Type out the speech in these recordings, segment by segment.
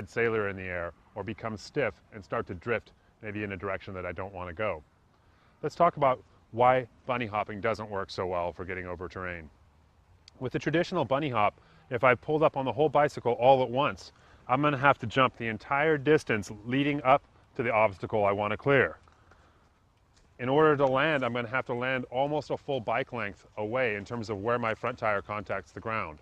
sailor in the air or become stiff and start to drift maybe in a direction that I don't want to go. Let's talk about why bunny hopping doesn't work so well for getting over terrain. With the traditional bunny hop, if I pulled up on the whole bicycle all at once, I'm going to have to jump the entire distance leading up to the obstacle I want to clear. In order to land, I'm going to have to land almost a full bike length away in terms of where my front tire contacts the ground.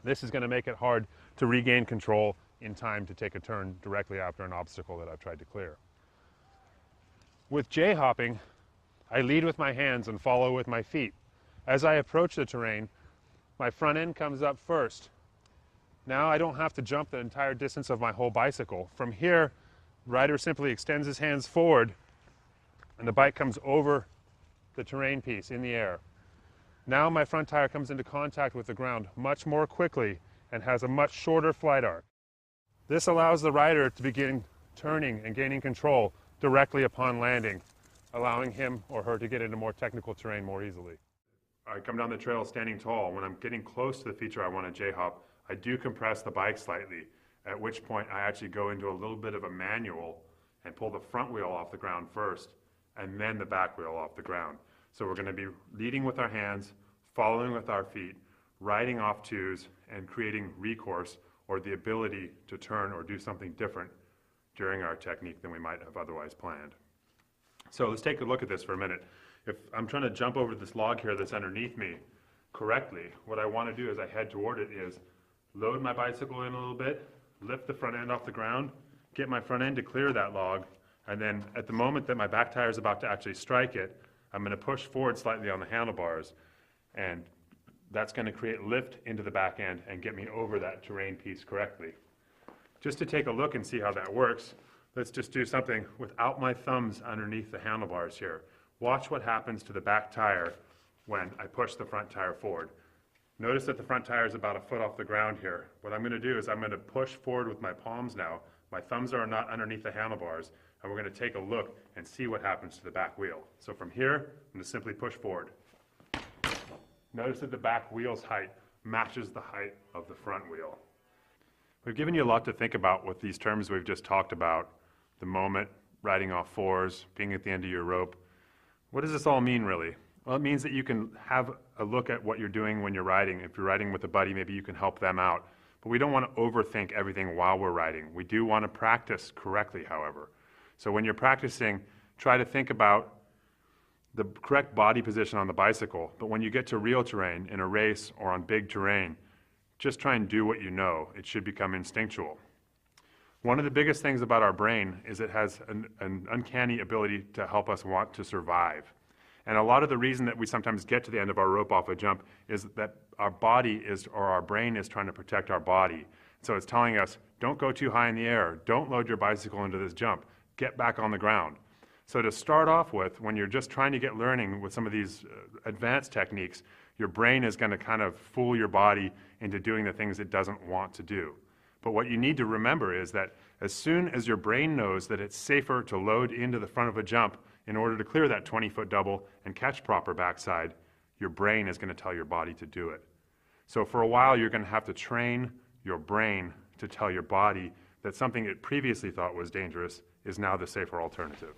This is going to make it hard to regain control in time to take a turn directly after an obstacle that I've tried to clear. With J-hopping, I lead with my hands and follow with my feet. As I approach the terrain, my front end comes up first. Now I don't have to jump the entire distance of my whole bicycle. From here, the rider simply extends his hands forward and the bike comes over the terrain piece in the air. Now my front tire comes into contact with the ground much more quickly and has a much shorter flight arc. This allows the rider to begin turning and gaining control directly upon landing, allowing him or her to get into more technical terrain more easily. I come down the trail standing tall. When I'm getting close to the feature I want to J-hop, I do compress the bike slightly, at which point I actually go into a little bit of a manual and pull the front wheel off the ground first and then the back wheel off the ground. So we're going to be leading with our hands, following with our feet, riding off twos, and creating recourse or the ability to turn or do something different during our technique than we might have otherwise planned. So let's take a look at this for a minute. If I'm trying to jump over this log here that's underneath me correctly, what I want to do as I head toward it is load my bicycle in a little bit, lift the front end off the ground, get my front end to clear that log, and then at the moment that my back tire is about to actually strike it, I'm going to push forward slightly on the handlebars, and that's going to create lift into the back end and get me over that terrain piece correctly. Just to take a look and see how that works, let's just do something without my thumbs underneath the handlebars here. Watch what happens to the back tire when I push the front tire forward. Notice that the front tire is about a foot off the ground here. What I'm going to do is I'm going to push forward with my palms now. My thumbs are not underneath the handlebars, and we're going to take a look and see what happens to the back wheel. So from here, I'm going to simply push forward. Notice that the back wheel's height matches the height of the front wheel. We've given you a lot to think about with these terms we've just talked about. The moment, riding off fours, being at the end of your rope. What does this all mean really? Well, it means that you can have a look at what you're doing when you're riding. If you're riding with a buddy, maybe you can help them out. But we don't want to overthink everything while we're riding. We do want to practice correctly, however. So when you're practicing, try to think about the correct body position on the bicycle. But when you get to real terrain, in a race or on big terrain, just try and do what you know. It should become instinctual. One of the biggest things about our brain is it has an uncanny ability to help us want to survive. And a lot of the reason that we sometimes get to the end of our rope off a jump is that our body is, or our brain is trying to protect our body. So it's telling us, don't go too high in the air, don't load your bicycle into this jump, get back on the ground. So to start off with, when you're just trying to get learning with some of these advanced techniques, your brain is going to kind of fool your body into doing the things it doesn't want to do. But what you need to remember is that as soon as your brain knows that it's safer to load into the front of a jump in order to clear that 20-foot double and catch proper backside, your brain is going to tell your body to do it. So for a while, you're going to have to train your brain to tell your body that something it previously thought was dangerous is now the safer alternative.